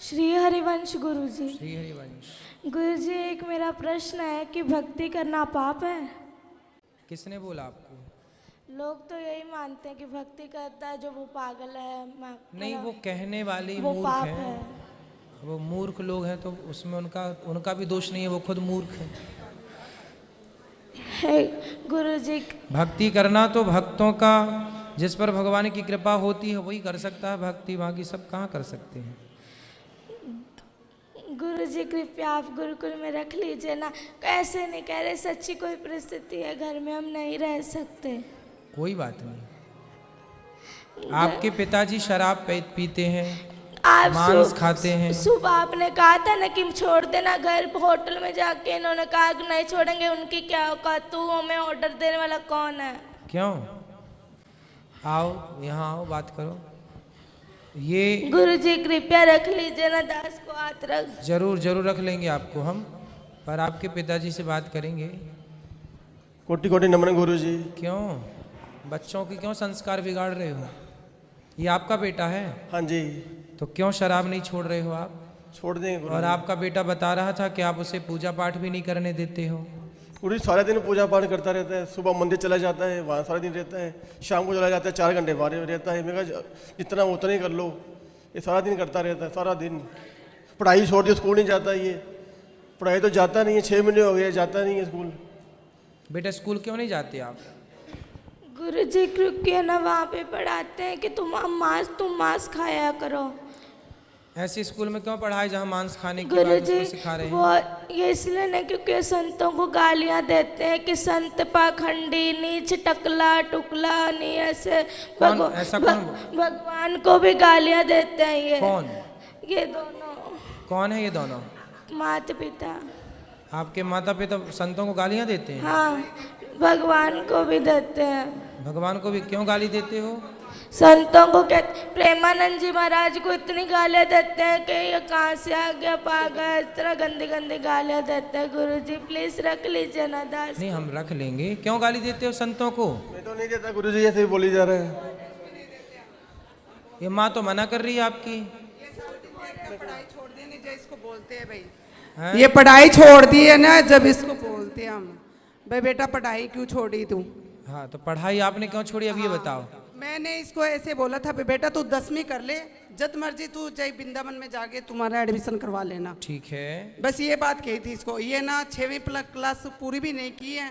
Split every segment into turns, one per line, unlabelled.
श्री हरिवंश गुरुजी।
श्री हरिवंश।
गुरुजी, एक मेरा प्रश्न है कि भक्ति करना पाप है?
किसने बोला आपको?
लोग तो यही मानते हैं कि भक्ति करता है जो वो पागल है।
नहीं, वो कहने वाली
वो
मूर्ख
पाप
है।
है।
वो मूर्ख लोग हैं तो उसमें उनका भी दोष नहीं है, वो खुद मूर्ख है।
गुरुजी,
भक्ति करना तो भक्तों का, जिस पर भगवान की कृपा होती है वही कर सकता है भक्ति, बाकी सब कहाँ कर सकते हैं।
गुरुजी कृपया आप गुरुकुल में रख लीजिए ना। ऐसे नहीं कह रहे, सच्ची कोई परिस्थिति है, घर में हम नहीं रह सकते।
कोई बात नहीं। आपके पिताजी शराब पीते हैं,
आप
मांस खाते हैं।
सुबह आपने कहा था ना कि छोड़ देना घर। होटल में जाके इन्होंने कहा कि नहीं छोड़ेंगे। उनकी क्या औकात? तू हमें ऑर्डर देने वाला कौन है?
क्यों? आओ यहाँ आओ, बात करो। ये
गुरुजी कृपया रख लीजिए ना, दास को हाथ रख।
जरूर जरूर रख लेंगे आपको हम, पर आपके पिताजी से बात करेंगे।
कोटि कोटि नमन गुरुजी।
क्यों बच्चों की क्यों संस्कार बिगाड़ रहे हो? ये आपका बेटा है?
हाँ जी।
तो क्यों शराब नहीं छोड़ रहे हो आप?
छोड़ देंगे गुरुजी।
और आपका बेटा बता रहा था कि आप उसे पूजा पाठ भी नहीं करने देते हो।
गुरुजी सारे दिन पूजा पाठ करता रहता है। सुबह मंदिर चला जाता है, वहाँ सारा दिन रहता है। शाम को चला जाता है, 4 घंटे वहाँ रहता है। मैं कहा जितना उतना ही कर लो। ये सारा दिन करता रहता है, सारा दिन। पढ़ाई छोड़ दी, स्कूल नहीं जाता ये। पढ़ाई तो जाता नहीं है, 6 महीने हो गए जाता नहीं है स्कूल।
बेटा स्कूल क्यों नहीं जाते आप?
गुरुजी क्योंकि ना वहाँ पे पढ़ाते हैं कि तुम मांस खाया करो।
ऐसे स्कूल में क्यों पढ़ाए जहाँ मांस खाने की बात उसको सिखा रहे हैं?
वो ये इसलिए नहीं क्योंकि संतों को गालियाँ देते हैं कि संत पाखंडी, नीच, टकला टुकला, नहीं ऐसे। भगवान को भी गालियाँ देते हैं ये।
कौन?
ये दोनों।
कौन है ये दोनों?
माता पिता।
आपके माता पिता संतों को गालियाँ देते हैं?
हाँ, भगवान को भी देते हैं।
भगवान को भी क्यों गाली देते हो?
संतों को कहते, प्रेमानंद जी महाराज को इतनी गालियाँ देते हैं कि ये कहाँ से आ गया पागल, इस तरह गंदी गंदी गालियाँ देते हैं। गुरुजी प्लीज रख लीजिए ना दास।
नहीं, हम रख लेंगे। क्यों गाली देते हो संतों को?
मैं तो नहीं देता गुरुजी, ऐसे ही बोली जा रहा है।
ये माँ तो मना कर रही है आपकी।
पढ़ाई छोड़ देने जो इसको बोलते हैं भाई
है?
ये पढ़ाई छोड़ दी है ना, जब इसको बोलते हैं हम भाई बेटा पढ़ाई क्यों छोड़ी तू?
हाँ, तो पढ़ाई आपने क्यों छोड़ी अब ये बताओ।
मैंने इसको ऐसे बोला था बेटा तू 10वीं कर ले, जब मर्जी तू जय वृंदावन में जाके तुम्हारा एडमिशन करवा लेना।
ठीक है।
बस ये बात कही थी इसको। ये ना 6वीं क्लास पूरी भी नहीं की है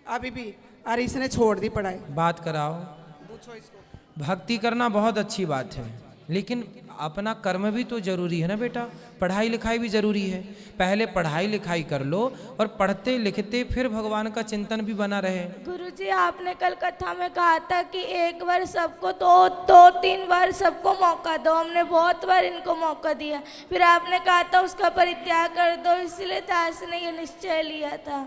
अभी भी, और इसने छोड़ दी पढ़ाई।
बात कराओ।
पूछो इसको।
भक्ति करना बहुत अच्छी बात है, लेकिन अपना कर्म भी तो जरूरी है ना बेटा। पढ़ाई लिखाई भी जरूरी है। पहले पढ़ाई लिखाई कर लो और पढ़ते लिखते फिर भगवान का चिंतन भी बना रहे।
गुरुजी आपने कल कथा में कहा था कि एक बार सबको दो 3 बार सबको मौका दो। हमने बहुत बार इनको मौका दिया, फिर आपने कहा था उसका परित्याग कर दो। इसलिए दास ने ये निश्चय लिया था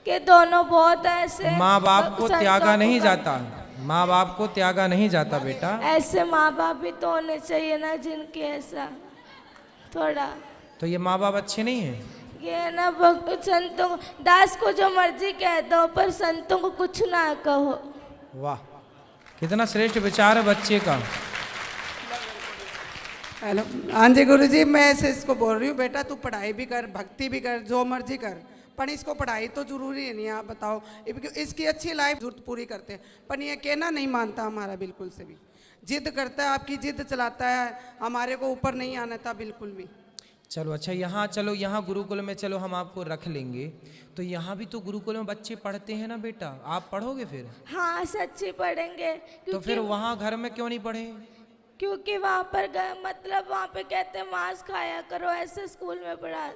कि दोनों बहुत ऐसे।
माँ बाप को त्यागा नहीं जाता, माँ बाप को त्यागा नहीं जाता बेटा।
ऐसे माँ बाप भी तो होने चाहिए ना जिनके ऐसा थोड़ा।
तो ये माँ बाप अच्छे नहीं हैं?
ये ना संतों को, दास को जो मर्जी कह दो पर संतों को कुछ ना कहो।
वाह, कितना श्रेष्ठ विचार है बच्चे का।
हेलो, हाँ जी गुरुजी, मैं ऐसे इसको बोल रही हूँ बेटा तू पढ़ाई भी कर, भक्ति भी कर, जो मर्जी कर, पर इसको पढ़ाई तो जरूरी है नहीं। आप बताओ, इसकी अच्छी लाइफ जरूरत पूरी करते हैं, पर ये कहना नहीं मानता हमारा बिल्कुल से भी। जिद करता है, आपकी जिद चलाता है, हमारे को ऊपर नहीं आना था बिल्कुल भी।
चलो अच्छा, यहाँ चलो, यहाँ गुरुकुल में चलो, हम आपको रख लेंगे। तो यहाँ भी तो गुरुकुल में बच्चे पढ़ते हैं ना बेटा, आप पढ़ोगे फिर?
हाँ सच्ची पढ़ेंगे।
तो फिर वहाँ घर में क्यों नहीं पढ़े?
क्योंकि वहाँ पर मतलब वहाँ पे कहते हैं मांस खाया करो। ऐसे स्कूल में पढ़ा,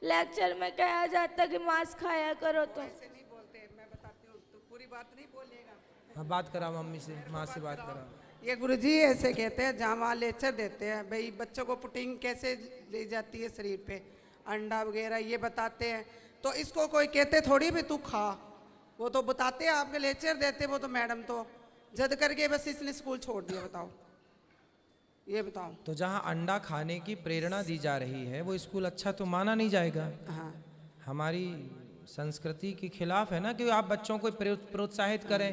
लेक्चर में कहा जाता कि मांस खाया करो। तो
ऐसे नहीं बोलते, मैं बताती हूँ, तो पूरी बात नहीं बोलिएगा।
हाँ, बात कराओ मम्मी से, माँ से बात कराओ।
ये गुरुजी ऐसे कहते हैं, जहाँ वहाँ लेक्चर देते हैं भाई बच्चों को पुटिंग कैसे ले जाती है शरीर पे, अंडा वगैरह ये बताते हैं। तो इसको कोई कहते थोड़ी भी तू खा, वो तो बताते हैं, आपके लेक्चर देते। वो तो मैडम तो जद करके बस इसने स्कूल छोड़ दिया। बताओ, ये बताओ।
तो जहाँ अंडा खाने की प्रेरणा दी जा रही है वो स्कूल अच्छा तो माना नहीं जाएगा।
हाँ,
हमारी संस्कृति के खिलाफ है ना कि आप बच्चों को प्रोत्साहित करें,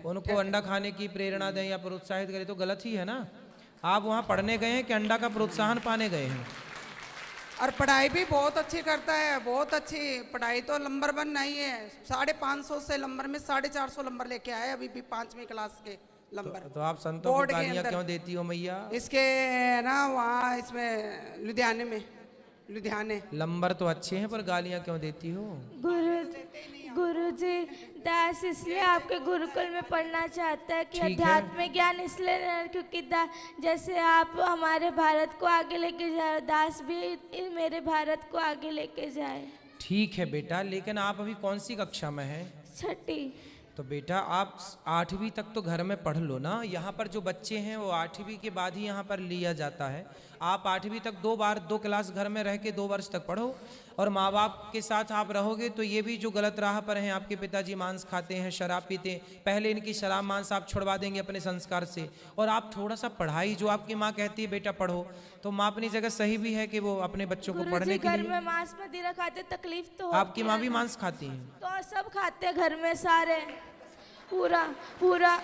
उनको अंडा खाने की प्रेरणा दें या प्रोत्साहित करें, तो गलत ही है ना। आप वहाँ पढ़ने गए हैं कि अंडा का प्रोत्साहन पाने गए हैं?
और पढ़ाई भी बहुत अच्छी करता है, बहुत अच्छी पढ़ाई, तो नंबर 1 नहीं है। 550 से नंबर में 450 नंबर लेके आए अभी भी 5वीं क्लास के नंबर।
तो आप संतों को
बोर्ड के
गालियाँ
अंदर।
क्यों देती हो मैया?
इसके ना वहाँ इसमें लुधियाने
नंबर तो अच्छे हैं पर गालियाँ क्यों देती हो?
गुरुजी दास इसलिए आपके गुरुकुल में पढ़ना चाहता है कि
ठीक है।
अध्यात्म ज्ञान इसलिए क्योंकि जैसे आप हमारे भारत को आगे लेके जाए, दास भी मेरे भारत को आगे लेके जाए।
ठीक है बेटा, लेकिन आप अभी कौन सी कक्षा में हैं?
6ठी।
तो बेटा आप 8वीं तक तो घर में पढ़ लो ना। यहाँ पर जो बच्चे हैं वो 8वीं के बाद ही यहाँ पर लिया जाता है। आप 8वीं तक 2 क्लास घर में रह के 2 वर्ष तक पढ़ो, और माँ बाप के साथ आप रहोगे तो ये भी जो गलत राह पर हैं, आपके पिताजी मांस खाते हैं, शराब पीते हैं, पहले इनकी शराब मांस आप छुड़वा देंगे अपने संस्कार से। और आप थोड़ा सा पढ़ाई, जो आपकी माँ कहती है बेटा पढ़ो, तो माँ अपनी जगह सही भी है कि वो अपने बच्चों को
गुरुजी
पढ़ने के
घर
लिए।
में मांस मदिरा खाते, तकलीफ तो
आपकी माँ भी मांस खाती हैं?
तो सब खाते हैं घर में सारे, पूरा पूरा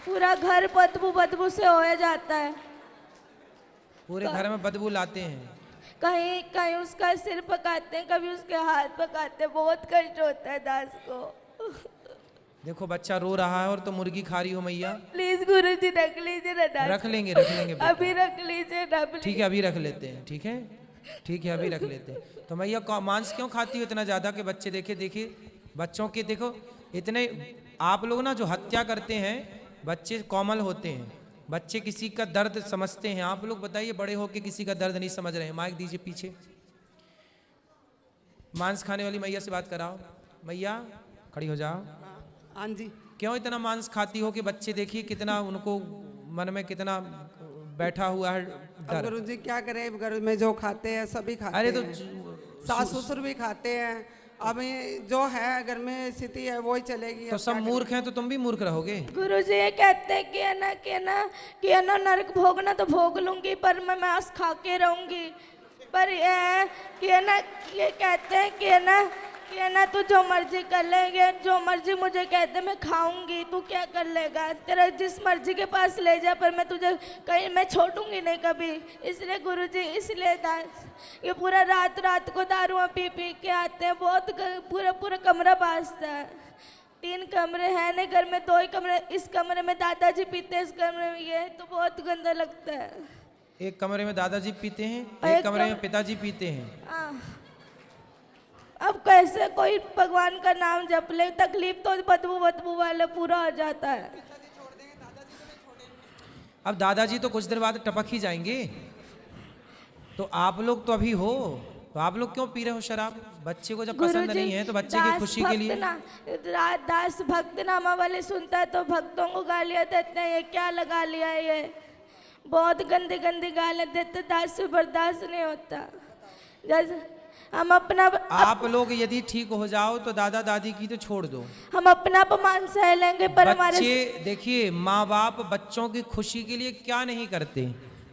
पूरा घर बदबू से हो जाता है।
पूरे घर में बदबू लाते हैं?
कहीं कहीं उसका सिर पकाते हैं, कभी उसके हाथ पकाते हैं, बहुत कष्ट होता है दास को।
देखो बच्चा रो रहा है और तो मुर्गी खा रही हो मैया।
प्लीज गुरुजी रख लीजिए ना दास।
रख लेंगे बेटा।
अभी रख लीजिए ना please।
ठीक है अभी रख लेते हैं। ठीक है ठीक है अभी रख लेते हैं। तो मैया मांस क्यों खाती हो इतना ज़्यादा कि बच्चे देखिए बच्चों के देखो इतने, आप लोग ना जो हत्या करते हैं, बच्चे कोमल होते हैं, बच्चे किसी का दर्द समझते हैं। आप लोग बताइए बड़े होके किसी का दर्द नहीं समझ रहे हैं। माइक दीजिए पीछे। मांस खाने वाली मैया से बात कराओ। मैया खड़ी हो जाओ।
हाँ जी।
क्यों इतना मांस खाती हो कि बच्चे देखिए कितना उनको मन में कितना बैठा हुआ है
अब
डर।
गुरुजी क्या करें, घर में जो खाते हैं सभी खाते
अरे तो
हैं, सास ससुर भी खाते हैं। अब ये जो है घर में स्थिति है वही चलेगी।
तो
अब
सब
क्या
मूर्ख हैं तो तुम भी मूर्ख रहोगे।
गुरुजी ये कहते हैं कि है ना नरक भोगना तो भोग लूंगी, पर मैं मांस खा के रहूंगी। पर ये है कि है ना, ये कहते हैं कि है ना तू जो मर्जी कर लेंगे, जो मर्जी मुझे कहते मैं खाऊंगी, तू क्या कर लेगा, तेरा जिस मर्जी के पास ले जा, पर मैं तुझे कहीं मैं छोड़ूंगी नहीं कभी। इसलिए गुरुजी इसलिए दास ये पूरा रात को दारुआं पी के आते हैं, बहुत पूरा कमरा बाजता है। 3 कमरे हैं नहीं घर में, 2 ही कमरे, इस कमरे में दादाजी पीते हैं, इस कमरे में ये, तो बहुत गंदा लगता है।
एक कमरे में दादाजी पीते हैं,
और
एक
एक
कमरे में पिताजी पीते हैं।
अब कैसे कोई भगवान का नाम जप ले, तकलीफ तो बदबू वाले पूरा हो जाता है।
अब दादाजी तो कुछ देर बाद टपक ही जाएंगे। तो आप लोग तो अभी हो, तो आप लोग क्यों पी रहे हो शराब? बच्चे को जब पसंद नहीं है तो बच्चे की खुशी के लिए।
दास भक्त नामा वाले सुनता है तो भक्तों को गालियां देते हैं, ये क्या लगा लिया है, ये बहुत गंदी गालियां देते, दास से बर्दाश्त नहीं होता। जैसे हम अपना
आप लोग यदि ठीक हो जाओ तो दादा दादी की तो छोड़ दो,
हम अपना अपमान सह लेंगे, पर हमारे
बच्चे देखिए माँ बाप बच्चों की खुशी के लिए क्या नहीं करते।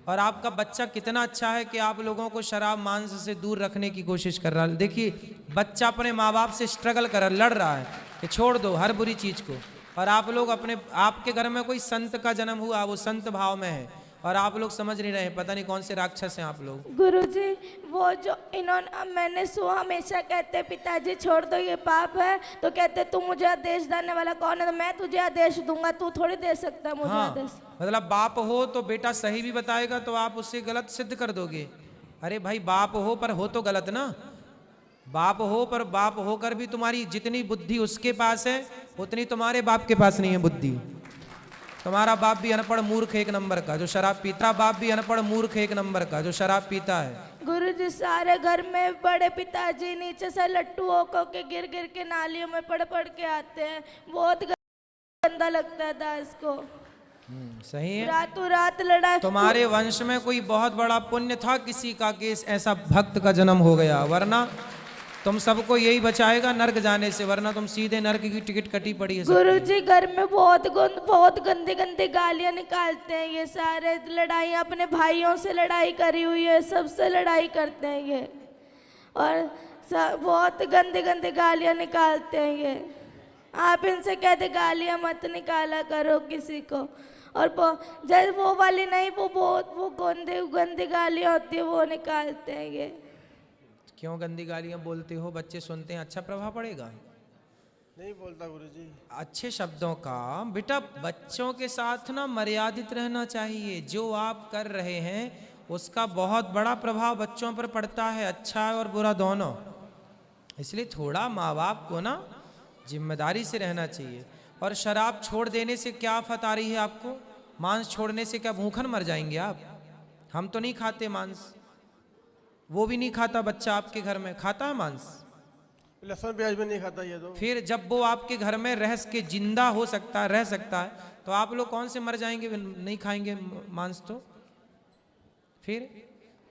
और आपका बच्चा कितना अच्छा है कि आप लोगों को शराब मांस से दूर रखने की कोशिश कर रहा है। देखिए बच्चा अपने माँ बाप से स्ट्रगल कर रहा, लड़ रहा है कि छोड़ दो हर बुरी चीज को। और आप लोग आपके घर में कोई संत का जन्म हुआ, वो संत भाव में है, और आप लोग समझ नहीं रहे, पता नहीं कौन से राक्षस हैं आप लोग।
गुरुजी वो जो इन्होंने, मैंने सुना हमेशा कहते पिताजी छोड़ दो ये पाप है, तो कहते तू मुझे आदेश देने वाला कौन है, तो मैं तुझे आदेश दूंगा, तू थोड़ी दे सकता मुझे आदेश।
मतलब बाप हो तो बेटा सही भी बताएगा तो आप उससे गलत सिद्ध कर दोगे। अरे भाई बाप हो पर हो तो गलत ना। बाप हो पर बाप होकर भी तुम्हारी जितनी बुद्धि उसके पास है उतनी तुम्हारे बाप के पास नहीं है बुद्धि। तुम्हारा बाप भी अनपढ़ मूर्ख 1 नंबर का जो शराब पीता, बाप भी अनपढ़ मूर्ख 1 नंबर का जो शराब पीता है।
गुरुजी सारे घर में बड़े पिताजी नीचे से लट्टू होकर के गिर के नालियों में पड़ के आते हैं, बहुत गंदा लगता है दास को।
सही है।
रातों रात लड़ाई।
तुम्हारे वंश में कोई बहुत बड़ा पुण्य था किसी का कि ऐसा भक्त का जन्म हो गया, वरना तुम सबको यही बचाएगा नर्क जाने से, वरना तुम सीधे नर्क की टिकट कटी पड़ी है।
गुरुजी घर में बहुत गंदी गालियां निकालते हैं ये सारे, लड़ाई अपने भाइयों से लड़ाई करी हुई है, सबसे लड़ाई करते हैं ये, और बहुत गंदी गालियां निकालते हैं ये। आप इनसे कहते गालियां मत निकाला करो किसी को, और जब वो वाली नहीं, वो बहुत वो गंदी गंदी गालियाँ होती है वो निकालते हैं ये।
क्यों गंदी गालियां बोलते हो? बच्चे सुनते हैं, अच्छा प्रभाव पड़ेगा?
नहीं बोलता गुरुजी।
अच्छे शब्दों का बेटा बच्चों के साथ ना मर्यादित रहना चाहिए। जो आप कर रहे हैं उसका बहुत बड़ा प्रभाव बच्चों पर पड़ता है, अच्छा और बुरा दोनों। इसलिए थोड़ा माँ बाप को ना जिम्मेदारी से रहना चाहिए। और शराब छोड़ देने से क्या आफत आ रही है आपको? मांस छोड़ने से क्या भूखन मर जाएंगे आप? हम तो नहीं खाते मांस, वो भी नहीं खाता बच्चा आपके घर में, खाता है मांस?
लहसुन प्याज में नहीं खाता ये तो।
फिर जब वो आपके घर में रह के जिंदा हो सकता है, रह सकता है, तो आप लोग कौन से मर जाएंगे नहीं खाएंगे मांस? तो फिर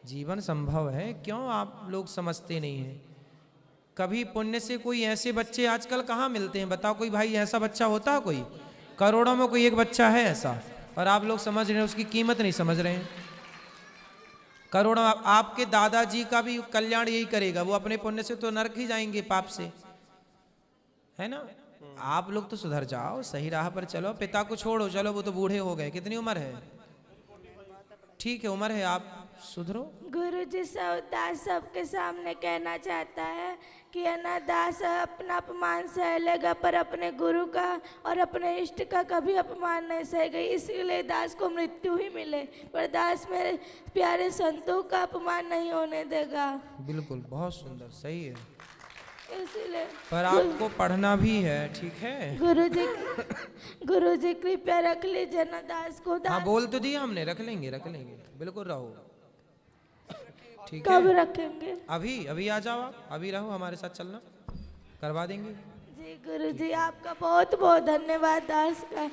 जीवन संभव है, क्यों आप लोग समझते नहीं हैं? कभी पुण्य से कोई ऐसे बच्चे आजकल कहाँ मिलते हैं? बताओ, कोई भाई ऐसा बच्चा होता है? कोई करोड़ों में कोई एक बच्चा है ऐसा, और आप लोग समझ रहे हैं, उसकी कीमत नहीं समझ रहे हैं। करोड़ों आपके दादाजी का भी कल्याण यही करेगा, वो अपने पुण्य से तो नरक ही जाएंगे, पाप से, है ना? आप लोग तो सुधर जाओ, सही राह पर चलो। पिता को छोड़ो, चलो वो तो बूढ़े हो गए, कितनी उम्र है? ठीक है, उम्र है, आप सुधरो।
गुरुजी दास सबके सामने कहना चाहता है कि दास अपना अपमान सह लेगा पर अपने गुरु का और अपने इष्ट का कभी अपमान नहीं सहेगा, इसीलिए दास को मृत्यु ही मिले, पर दास मेरे प्यारे संतों का अपमान नहीं होने देगा।
बिल्कुल, बहुत सुंदर, सही है।
इसीलिए
पर आपको पढ़ना भी है, ठीक है?
गुरुजी कृपया रख लीजिए ना दास को।
हाँ, बोल तो दिया हमने, रख लेंगे, रख लेंगे, बिल्कुल रहो, ठीक
कब
है?
रखेंगे?
अभी आ जाओ, आप अभी रहो, हमारे साथ चलना, करवा देंगे।
जी गुरुजी, आपका बहुत बहुत धन्यवाद दास का।